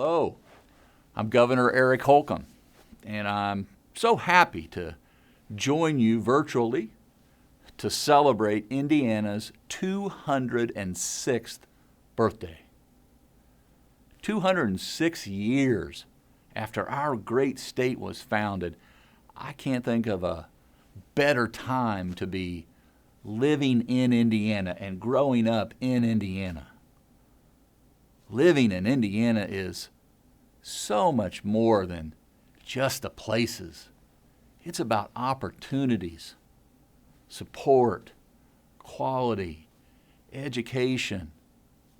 Hello, I'm Governor Eric Holcomb, and I'm so happy to join you virtually to celebrate Indiana's 206th birthday. 206 years after our great state was founded. I can't think of a better time to be living in Indiana and growing up in Indiana. Living in Indiana is so much more than just the places. It's about opportunities, support, quality, education,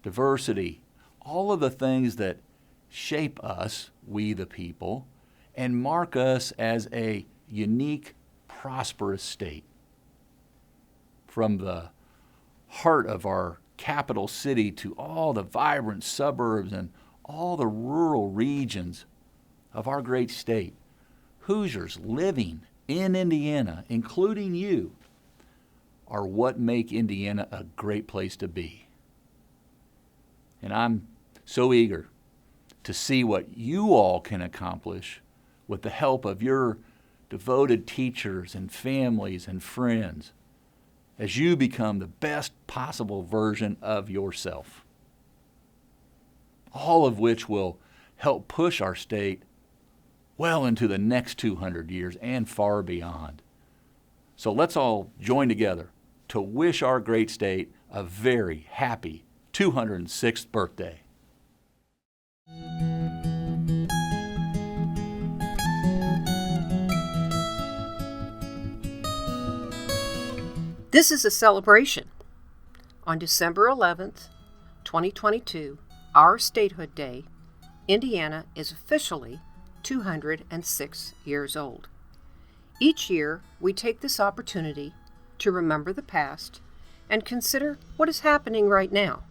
diversity, all of the things that shape us, we the people, and mark us as a unique, prosperous state. From the heart of our capital city to all the vibrant suburbs and all the rural regions of our great state, Hoosiers living in Indiana, including you, are what make Indiana a great place to be. And I'm so eager to see what you all can accomplish with the help of your devoted teachers and families and friends as you become the best possible version of yourself. All of which will help push our state well into the next 200 years and far beyond. So let's all join together to wish our great state a very happy 206th birthday. This is a celebration. On December 11th, 2022, our Statehood Day, Indiana is officially 206 years old. Each year, we take this opportunity to remember the past and consider what is happening right now.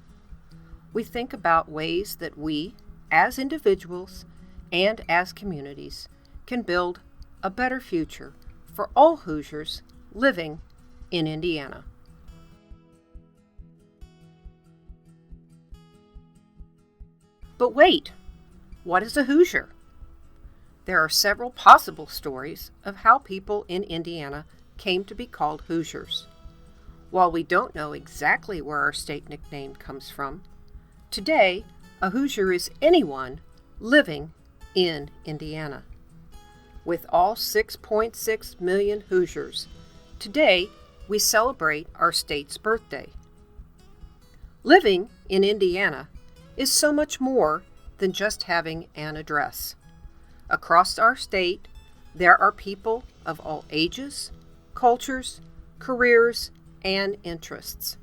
We think about ways that we, as individuals and as communities, can build a better future for all Hoosiers living in Indiana. But wait, what is a Hoosier? There are several possible stories of how people in Indiana came to be called Hoosiers. While we don't know exactly where our state nickname comes from, today a Hoosier is anyone living in Indiana. With all 6.6 million Hoosiers, today we celebrate our state's birthday. Living in Indiana is so much more than just having an address. Across our state, there are people of all ages, cultures, careers, and interests.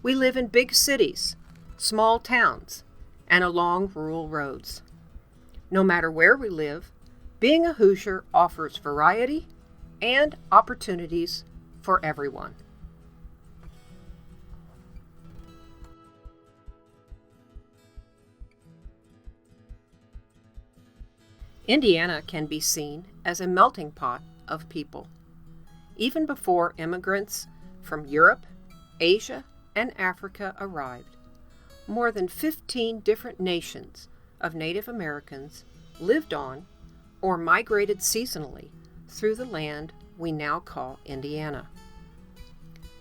We live in big cities, small towns, and along rural roads. No matter where we live, being a Hoosier offers variety and opportunities for everyone. Indiana can be seen as a melting pot of people. Even before immigrants from Europe, Asia, and Africa arrived, more than 15 different nations of Native Americans lived on or migrated seasonally through the land we now call Indiana.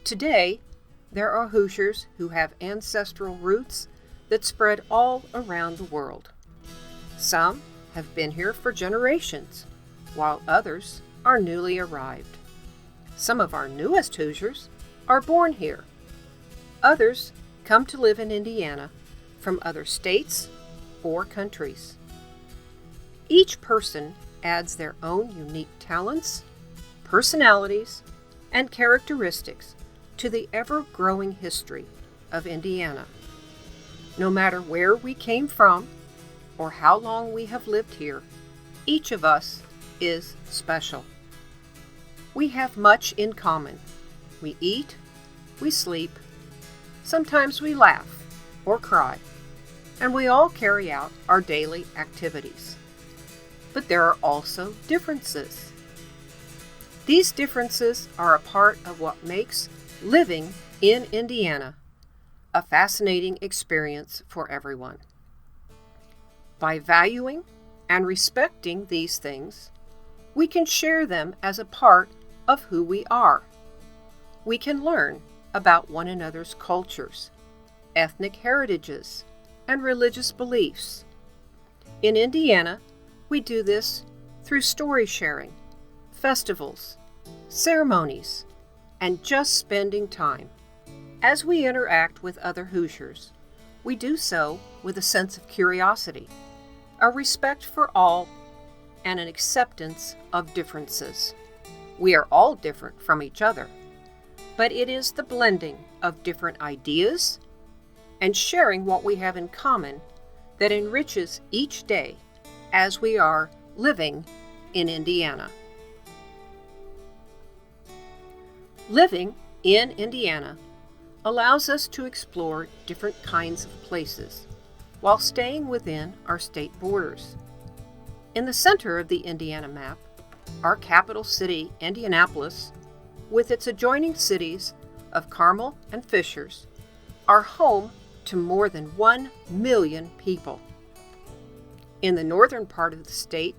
Today, there are Hoosiers who have ancestral roots that spread all around the world. Some have been here for generations, while others are newly arrived. Some of our newest Hoosiers are born here. Others come to live in Indiana from other states or countries. Each person adds their own unique talents, personalities, and characteristics to the ever-growing history of Indiana. No matter where we came from or how long we have lived here, each of us is special. We have much in common. We eat, we sleep, sometimes we laugh or cry, and we all carry out our daily activities. But there are also differences. These differences are a part of what makes living in Indiana a fascinating experience for everyone. By valuing and respecting these things, we can share them as a part of who we are. We can learn about one another's cultures, ethnic heritages, and religious beliefs. In Indiana, we do this through story sharing, festivals, ceremonies, and just spending time. As we interact with other Hoosiers, we do so with a sense of curiosity, a respect for all, and an acceptance of differences. We are all different from each other, but it is the blending of different ideas and sharing what we have in common that enriches each day as we are living in Indiana. Living in Indiana allows us to explore different kinds of places while staying within our state borders. In the center of the Indiana map, our capital city, Indianapolis, with its adjoining cities of Carmel and Fishers, are home to more than 1 million people. In the northern part of the state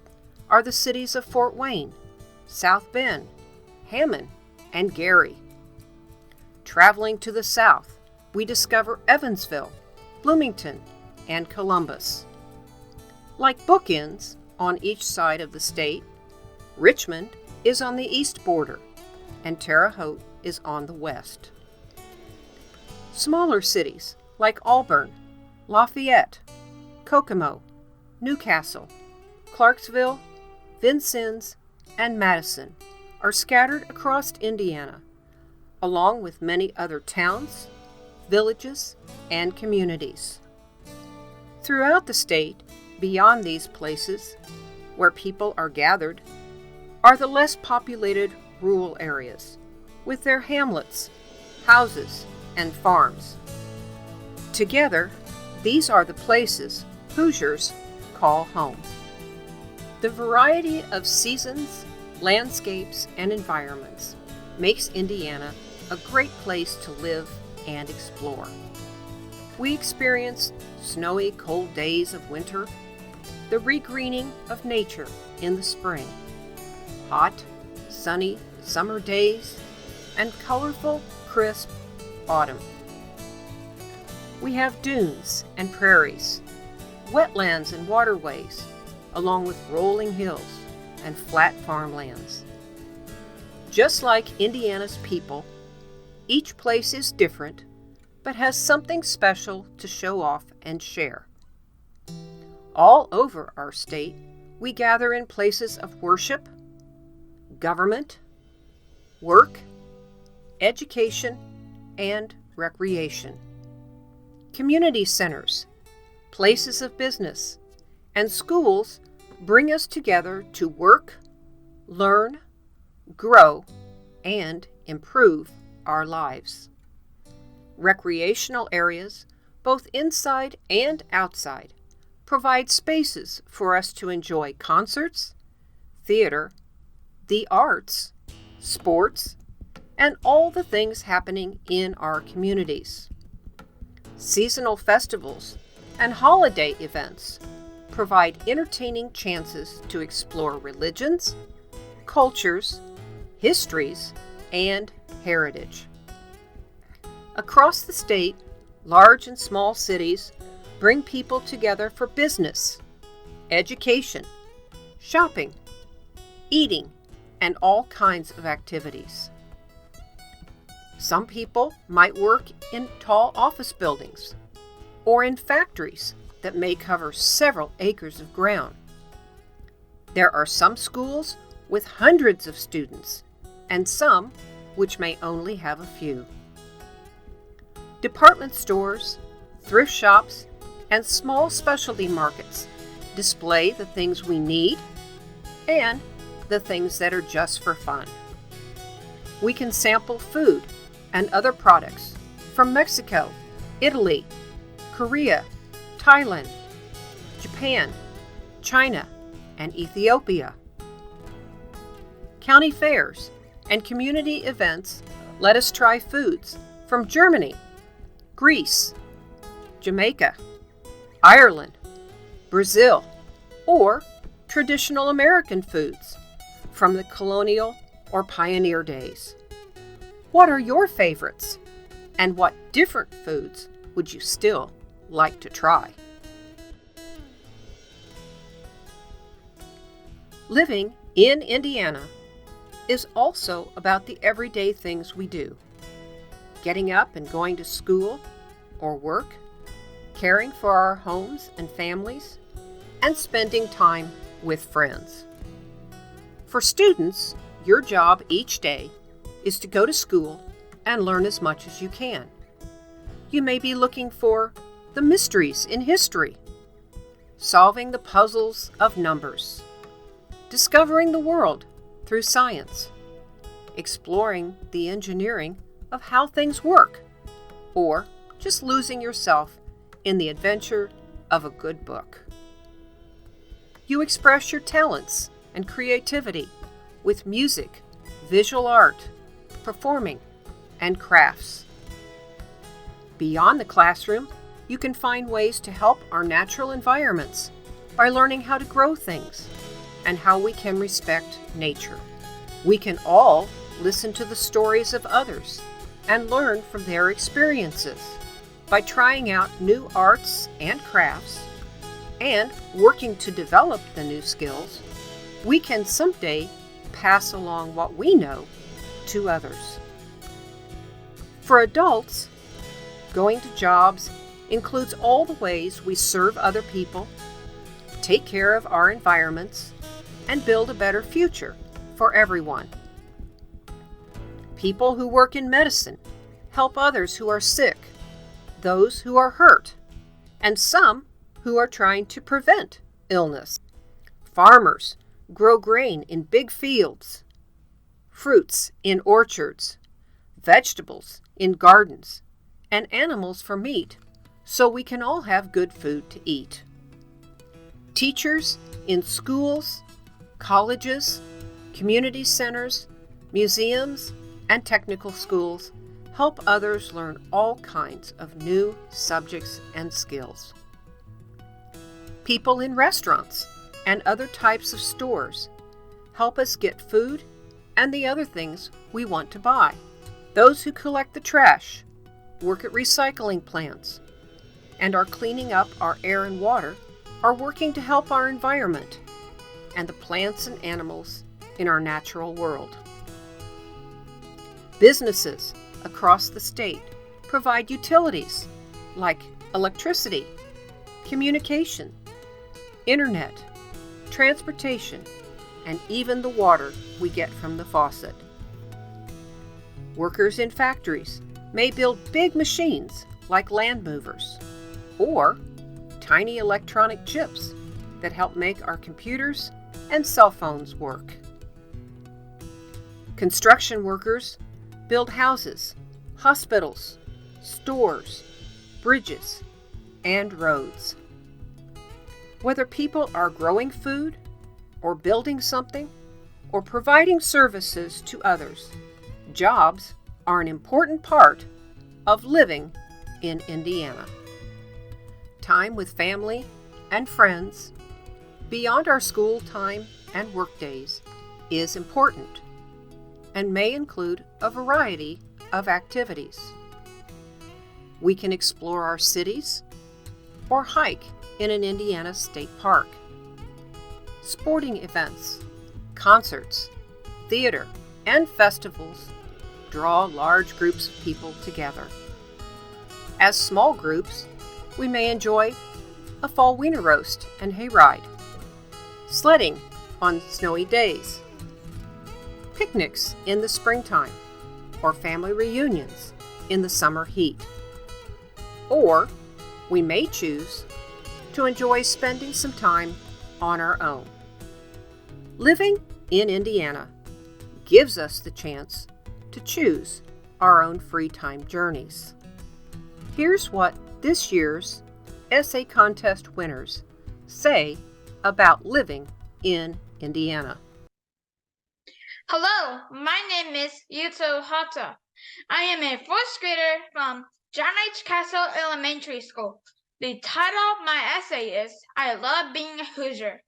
are the cities of Fort Wayne, South Bend, Hammond, and Gary. Traveling to the south, we discover Evansville, Bloomington, and Columbus. Like bookends on each side of the state, Richmond is on the east border, and Terre Haute is on the west. Smaller cities like Auburn, Lafayette, Kokomo, Newcastle, Clarksville, Vincennes, and Madison are scattered across Indiana, along with many other towns, villages, and communities. Throughout the state, beyond these places, where people are gathered, are the less populated rural areas, with their hamlets, houses, and farms. Together, these are the places Hoosiers call home. The variety of seasons, landscapes, and environments makes Indiana a great place to live and explore. We experience snowy, cold days of winter, the regreening of nature in the spring, hot, sunny summer days, and colorful, crisp autumn. We have dunes and prairies, wetlands and waterways, along with rolling hills and flat farmlands. Just like Indiana's people, each place is different, but has something special to show off and share. All over our state, we gather in places of worship, government, work, education, and recreation. Community centers, places of business, and schools bring us together to work, learn, grow, and improve our lives. Recreational areas, both inside and outside, provide spaces for us to enjoy concerts, theater, the arts, sports, and all the things happening in our communities. Seasonal festivals and holiday events provide entertaining chances to explore religions, cultures, histories, and heritage. Across the state, large and small cities bring people together for business, education, shopping, eating, and all kinds of activities. Some people might work in tall office buildings or in factories that may cover several acres of ground. There are some schools with hundreds of students and some which may only have a few. Department stores, thrift shops, and small specialty markets display the things we need and the things that are just for fun. We can sample food and other products from Mexico, Italy, Korea, Thailand, Japan, China, and Ethiopia. County fairs and community events let us try foods from Germany, Greece, Jamaica, Ireland, Brazil, or traditional American foods from the colonial or pioneer days. What are your favorites? And what different foods would you still like to try? Living in Indiana is also about the everyday things we do. Getting up and going to school or work, caring for our homes and families, and spending time with friends. For students, your job each day is to go to school and learn as much as you can. You may be looking for the mysteries in history, solving the puzzles of numbers, discovering the world through science, exploring the engineering of how things work, or just losing yourself in the adventure of a good book. You express your talents and creativity with music, visual art, performing, and crafts. Beyond the classroom, you can find ways to help our natural environments by learning how to grow things and how we can respect nature. We can all listen to the stories of others and learn from their experiences by trying out new arts and crafts and working to develop the new skills. We can someday pass along what we know to others. For adults, going to jobs includes all the ways we serve other people, take care of our environments, and build a better future for everyone. People who work in medicine help others who are sick, those who are hurt, and some who are trying to prevent illness. Farmers grow grain in big fields, fruits in orchards, vegetables in gardens, and animals for meat, so we can all have good food to eat. Teachers in schools, colleges, community centers, museums, and technical schools help others learn all kinds of new subjects and skills. People in restaurants and other types of stores help us get food and the other things we want to buy. Those who collect the trash, work at recycling plants, and are cleaning up our air and water are working to help our environment and the plants and animals in our natural world. Businesses across the state provide utilities like electricity, communication, internet, transportation, and even the water we get from the faucet. Workers in factories may build big machines like land movers or tiny electronic chips that help make our computers and cell phones work. Construction workers build houses, hospitals, stores, bridges, and roads. Whether people are growing food, or building something, or providing services to others, jobs are an important part of living in Indiana. Time with family and friends, beyond our school time and work days, is important and may include a variety of activities. We can explore our cities or hike in an Indiana state park. Sporting events, concerts, theater, and festivals draw large groups of people together. As small groups, we may enjoy a fall wiener roast and hayride, sledding on snowy days, picnics in the springtime, or family reunions in the summer heat. Or we may choose to enjoy spending some time on our own. Living in Indiana gives us the chance to choose our own free time journeys. Here's what this year's essay contest winners say about living in Indiana. Hello, my name is Yuto Hata. I am a fourth grader from John H. Castle Elementary School. The title of my essay is I Love Being a Hoosier.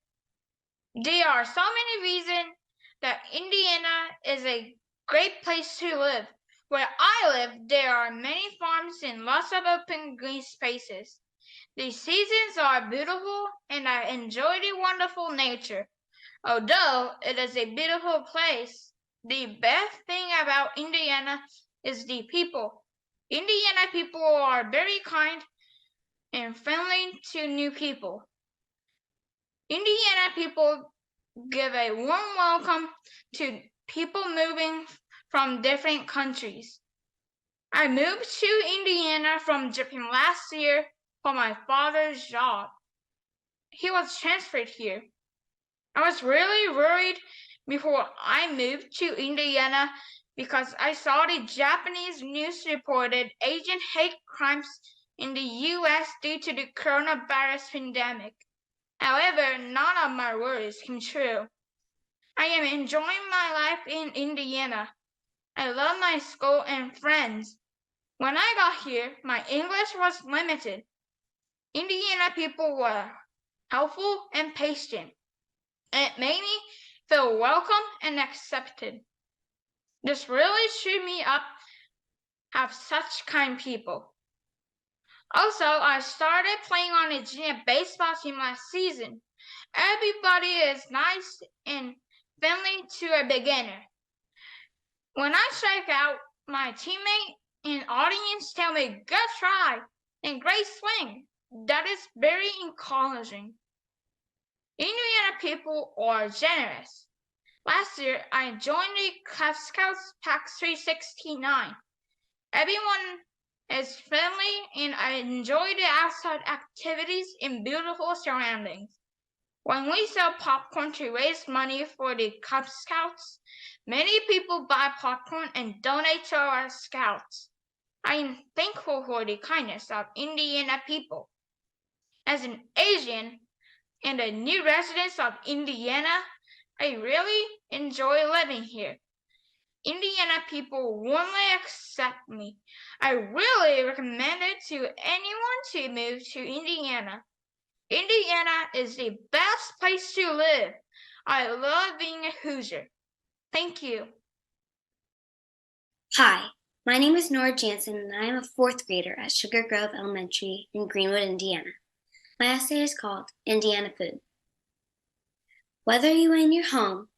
There are so many reasons that Indiana is a great place to live. Where I live, there are many farms and lots of open green spaces. The seasons are beautiful and I enjoy the wonderful nature. Although it is a beautiful place, the best thing about Indiana is the people. Indiana people are very kind and friendly to new people. Indiana people give a warm welcome to people moving from different countries. I moved to Indiana from Japan last year for my father's job. He was transferred here. I was really worried before I moved to Indiana because I saw the Japanese news reported Asian hate crimes in the US due to the coronavirus pandemic. However, none of my worries came true. I am enjoying my life in Indiana. I love my school and friends. When I got here, my English was limited. Indiana people were helpful and patient. It made me feel welcome and accepted. This really cheered me up, have such kind people. Also, I started playing on a junior baseball team last season. Everybody is nice and friendly to a beginner. When I strike out, my teammate and audience tell me good try and great swing. That is very encouraging. Indiana people are generous. Last year, I joined the Cub Scouts Pack 369. Everyone is friendly and I enjoy the outside activities in beautiful surroundings. When we sell popcorn to raise money for the Cub Scouts, many people buy popcorn and donate to our scouts. I am thankful for the kindness of Indiana people. As an Asian and a new resident of Indiana, I really enjoy living here. Indiana people warmly accept me. I really recommend it to anyone to move to Indiana. Indiana is the best place to live. I love being a Hoosier. Thank you. Hi, my name is Nora Jansen and I am a fourth grader at Sugar Grove Elementary in Greenwood, Indiana. My essay is called Indiana Food. Whether you are in your home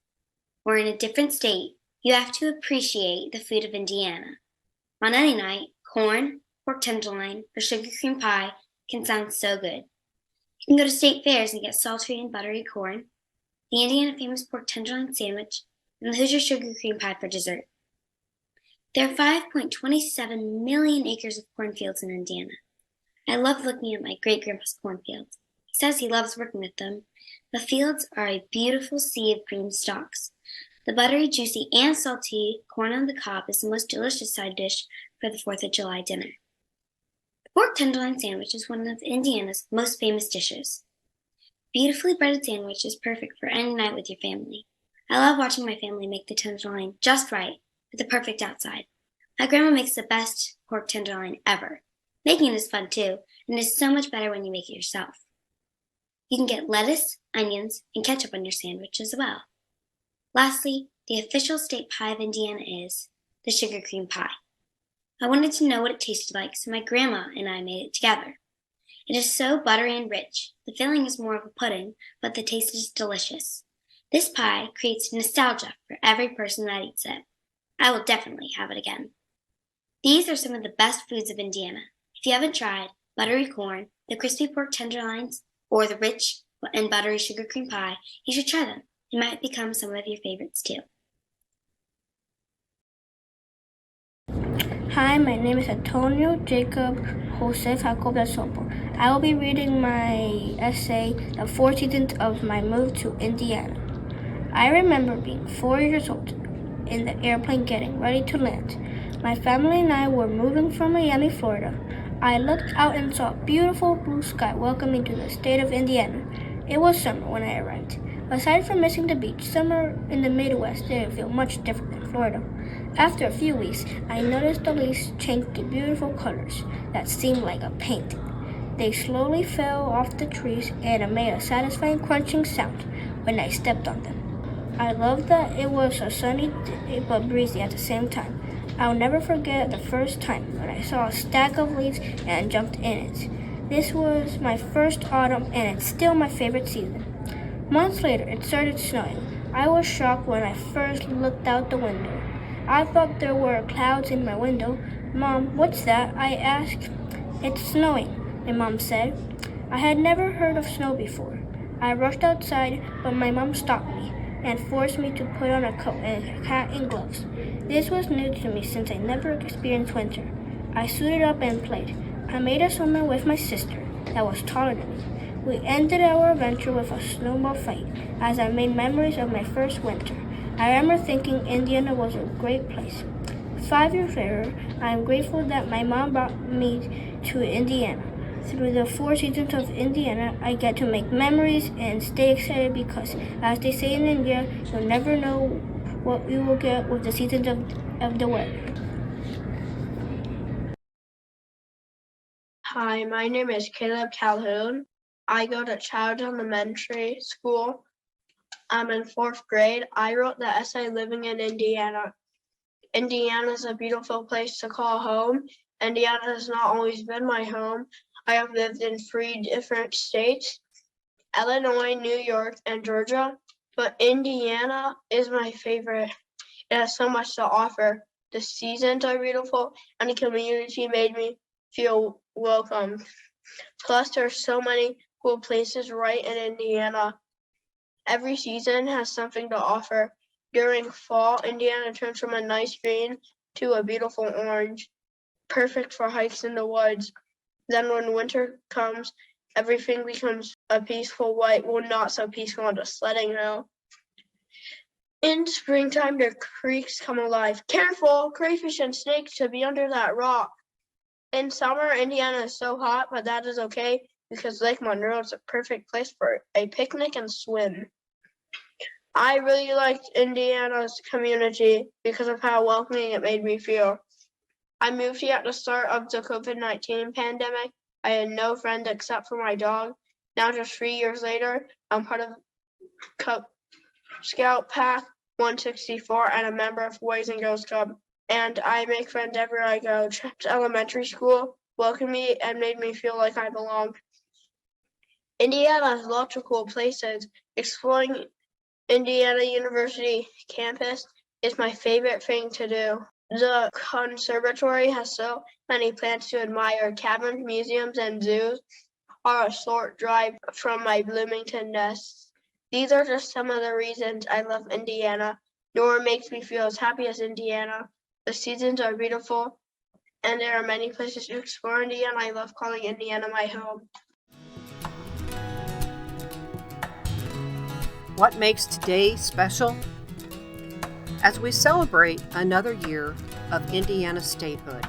or in a different state, you have to appreciate the food of Indiana. On any night, corn, pork tenderloin, or sugar cream pie can sound so good. You can go to state fairs and get sultry and buttery corn, the Indiana famous pork tenderloin sandwich, and the Hoosier sugar cream pie for dessert. There are 5.27 million acres of cornfields in Indiana. I love looking at my great-grandpa's cornfields. He says he loves working with them. The fields are a beautiful sea of green stalks. The buttery, juicy, and salty corn on the cob is the most delicious side dish for the 4th of July dinner. The pork tenderloin sandwich is one of Indiana's most famous dishes. Beautifully breaded sandwich is perfect for any night with your family. I love watching my family make the tenderloin just right, with the perfect outside. My grandma makes the best pork tenderloin ever. Making it is fun too, and it is so much better when you make it yourself. You can get lettuce, onions, and ketchup on your sandwich as well. Lastly, the official state pie of Indiana is the sugar cream pie. I wanted to know what it tasted like, so my grandma and I made it together. It is so buttery and rich. The filling is more of a pudding, but the taste is delicious. This pie creates nostalgia for every person that eats it. I will definitely have it again. These are some of the best foods of Indiana. If you haven't tried buttery corn, the crispy pork tenderloins, or the rich and buttery sugar cream pie, you should try them. They might become some of your favorites too. Hi, my name is Antonio Jacob Jose Jacob Sopo. I will be reading my essay, The 4 Seasons of My Move to Indiana. I remember being 4 years old in the airplane getting ready to land. My family and I were moving from Miami, Florida. I looked out and saw a beautiful blue sky welcoming to the state of Indiana. It was summer when I arrived. Aside from missing the beach, summer in the Midwest didn't feel much different than Florida. After a few weeks, I noticed the leaves changed to beautiful colors that seemed like a painting. They slowly fell off the trees and it made a satisfying crunching sound when I stepped on them. I loved that it was a sunny day but breezy at the same time. I'll never forget the first time when I saw a stack of leaves and jumped in it. This was my first autumn and it's still my favorite season. Months later, it started snowing. I was shocked when I first looked out the window. I thought there were clouds in my window. "Mom, what's that?" I asked. "It's snowing," my mom said. I had never heard of snow before. I rushed outside, but my mom stopped me and forced me to put on a coat and a hat and gloves. This was new to me since I never experienced winter. I suited up and played. I made a snowman with my sister that was taller than me. We ended our adventure with a snowball fight as I made memories of my first winter. I remember thinking Indiana was a great place. 5 years later, I am grateful that my mom brought me to Indiana. Through the 4 seasons of Indiana, I get to make memories and stay excited because, as they say in India, you'll never know what you will get with the seasons of the weather. Hi, my name is Caleb Calhoun. I go to Child Elementary School. I'm in 4th grade. I wrote the essay Living in Indiana. Indiana is a beautiful place to call home. Indiana has not always been my home. I have lived in 3 different states, Illinois, New York, and Georgia, but Indiana is my favorite. It has so much to offer. The seasons are beautiful, and the community made me feel welcome. Plus, there's so many cool places right in Indiana. Every season has something to offer. During fall, Indiana turns from a nice green to a beautiful orange, perfect for hikes in the woods. Then when winter comes, everything becomes a peaceful white, well, not so peaceful on the sledding hill. In springtime, the creeks come alive. Careful, crayfish and snakes should be under that rock. In summer, Indiana is so hot, but that is okay because Lake Monroe is a perfect place for a picnic and swim. I really liked Indiana's community because of how welcoming it made me feel. I moved here at the start of the COVID-19 pandemic. I had no friends except for my dog. Now, just 3 years later, I'm part of Cub Scout Path 164 and a member of Boys and Girls Club. And I make friends everywhere I go. Elementary school welcomed me and made me feel like I belong. Indiana has lots of cool places. Exploring Indiana University campus is my favorite thing to do. The conservatory has so many plants to admire. Caverns, museums, and zoos are a short drive from my Bloomington nest. These are just some of the reasons I love Indiana. Nor makes me feel as happy as Indiana. The seasons are beautiful, and there are many places to explore Indiana. I love calling Indiana my home. What makes today special? As we celebrate another year of Indiana Statehood,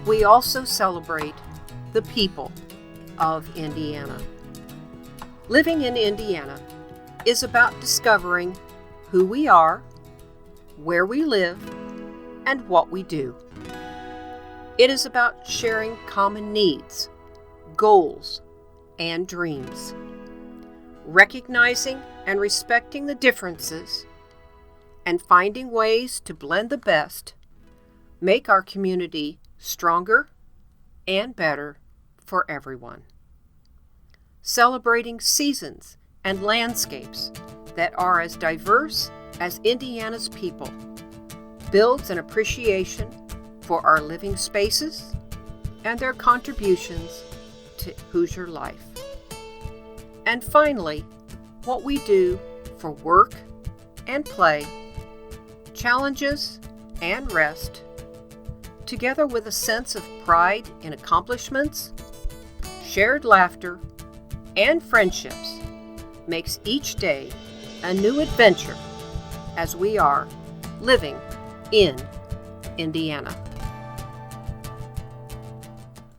we also celebrate the people of Indiana. Living in Indiana is about discovering who we are, where we live, and what we do. It is about sharing common needs, goals, and dreams, recognizing and respecting the differences, and finding ways to blend the best, make our community stronger and better for everyone. Celebrating seasons and landscapes that are as diverse as Indiana's people builds an appreciation for our living spaces and their contributions to Hoosier life. And finally, what we do for work and play, challenges and rest, together with a sense of pride in accomplishments, shared laughter, and friendships, makes each day a new adventure as we are living in Indiana.